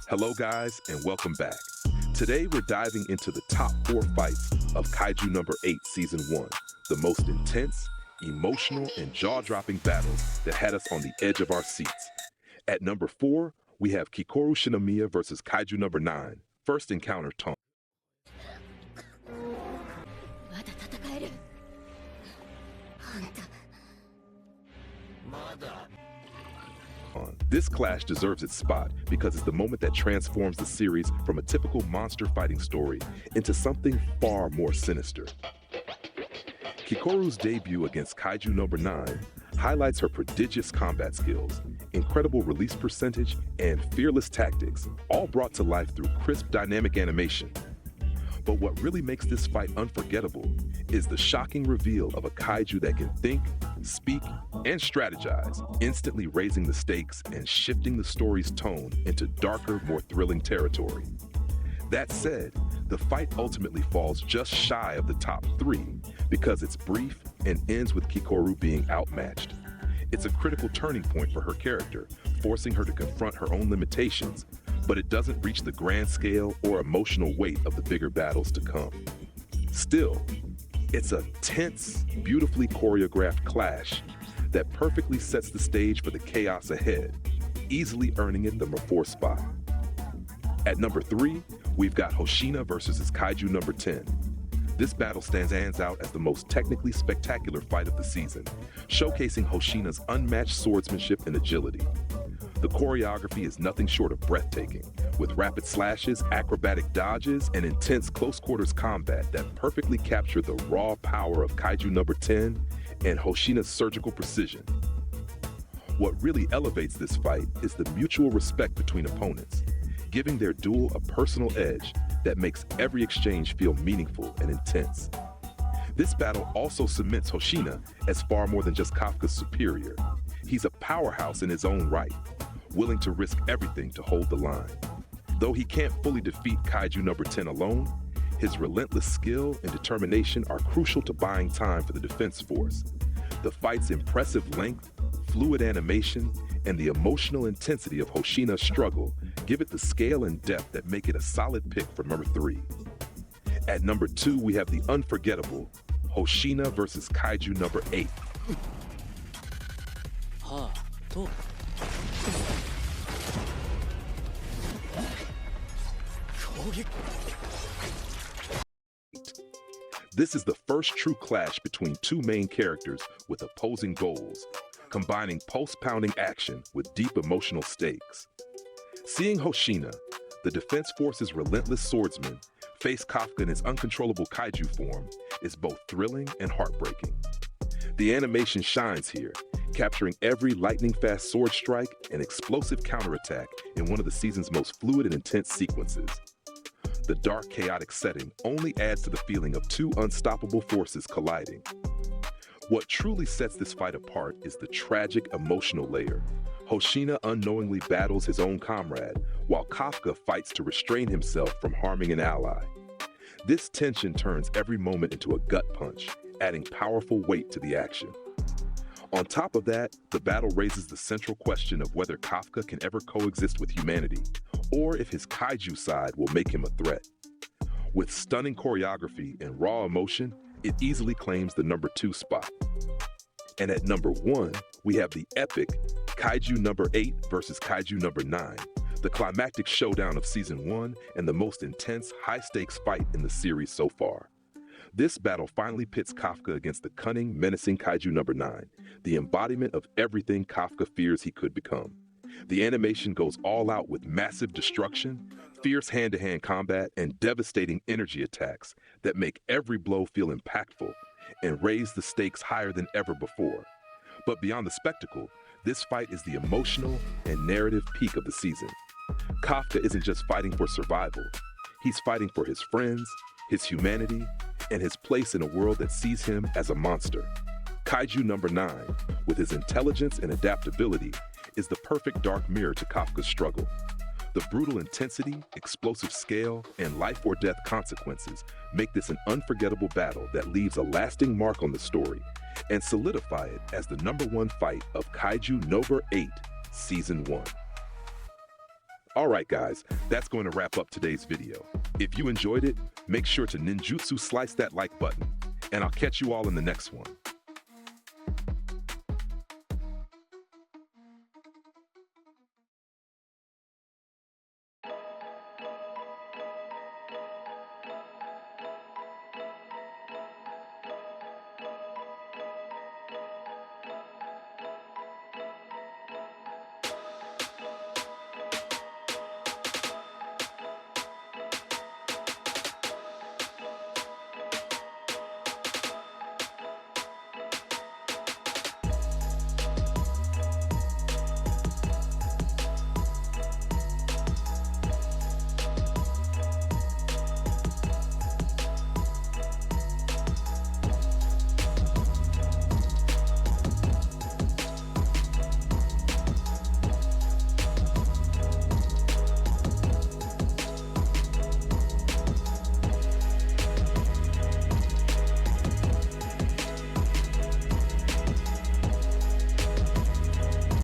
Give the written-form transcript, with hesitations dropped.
Hello guys, and welcome back. Today we're diving into the top 4 fights of Kaiju number 8 season 1, the most intense, emotional, and jaw-dropping battles that had us on the edge of our seats. At number 4, we have Kikoru Shinomiya versus Kaiju number 9, first encounter tone. This clash deserves its spot because it's the moment that transforms the series from a typical monster fighting story into something far more sinister. Kikoru's debut against Kaiju number 9 highlights her prodigious combat skills, incredible release percentage, and fearless tactics, all brought to life through crisp dynamic animation. But what really makes this fight unforgettable is the shocking reveal of a kaiju that can think, speak, and strategize, instantly raising the stakes and shifting the story's tone into darker, more thrilling territory. That said, the fight ultimately falls just shy of the top 3 because it's brief and ends with Kikoru being outmatched. It's a critical turning point for her character, forcing her to confront her own limitations, but it doesn't reach the grand scale or emotional weight of the bigger battles to come. Still, it's a tense, beautifully choreographed clash that perfectly sets the stage for the chaos ahead, easily earning it the number 4 spot. At number 3, we've got Hoshina versus his Kaiju number 10. This battle stands out as the most technically spectacular fight of the season, showcasing Hoshina's unmatched swordsmanship and agility. The choreography is nothing short of breathtaking, with rapid slashes, acrobatic dodges, and intense close-quarters combat that perfectly capture the raw power of Kaiju number 10 and Hoshina's surgical precision. What really elevates this fight is the mutual respect between opponents, giving their duel a personal edge that makes every exchange feel meaningful and intense. This battle also cements Hoshina as far more than just Kafka's superior. He's a powerhouse in his own right, willing to risk everything to hold the line. Though he can't fully defeat Kaiju number 10 alone, his relentless skill and determination are crucial to buying time for the defense force. The fight's impressive length, fluid animation, and the emotional intensity of Hoshina's struggle give it the scale and depth that make it a solid pick for number 3. At number 2, we have the unforgettable Hoshina versus Kaiju number 8. This is the first true clash between 2 main characters with opposing goals, combining pulse-pounding action with deep emotional stakes. Seeing Hoshina, the Defense Force's relentless swordsman, face Kafka in his uncontrollable kaiju form is both thrilling and heartbreaking. The animation shines here, capturing every lightning-fast sword strike and explosive counterattack in one of the season's most fluid and intense sequences. The dark, chaotic setting only adds to the feeling of 2 unstoppable forces colliding. What truly sets this fight apart is the tragic emotional layer. Hoshina unknowingly battles his own comrade, while Kafka fights to restrain himself from harming an ally. This tension turns every moment into a gut punch, adding powerful weight to the action. On top of that, the battle raises the central question of whether Kafka can ever coexist with humanity, or if his kaiju side will make him a threat. With stunning choreography and raw emotion, it easily claims the number 2 spot. And at number 1, we have the epic Kaiju number 8 versus Kaiju number 9, the climactic showdown of season 1 and the most intense, high-stakes fight in the series so far. This battle finally pits Kafka against the cunning, menacing Kaiju number 9, the embodiment of everything Kafka fears he could become. The animation goes all out with massive destruction, fierce hand-to-hand combat, and devastating energy attacks that make every blow feel impactful and raise the stakes higher than ever before. But beyond the spectacle, this fight is the emotional and narrative peak of the season. Kafka isn't just fighting for survival. He's fighting for his friends, his humanity, and his place in a world that sees him as a monster. Kaiju number 9, with his intelligence and adaptability, is the perfect dark mirror to Kafka's struggle. The brutal intensity, explosive scale, and life-or-death consequences make this an unforgettable battle that leaves a lasting mark on the story and solidify it as the number 1 fight of Kaiju number 8, Season 1. Alright guys, that's going to wrap up today's video. If you enjoyed it, make sure to ninjutsu slice that like button, and I'll catch you all in the next one.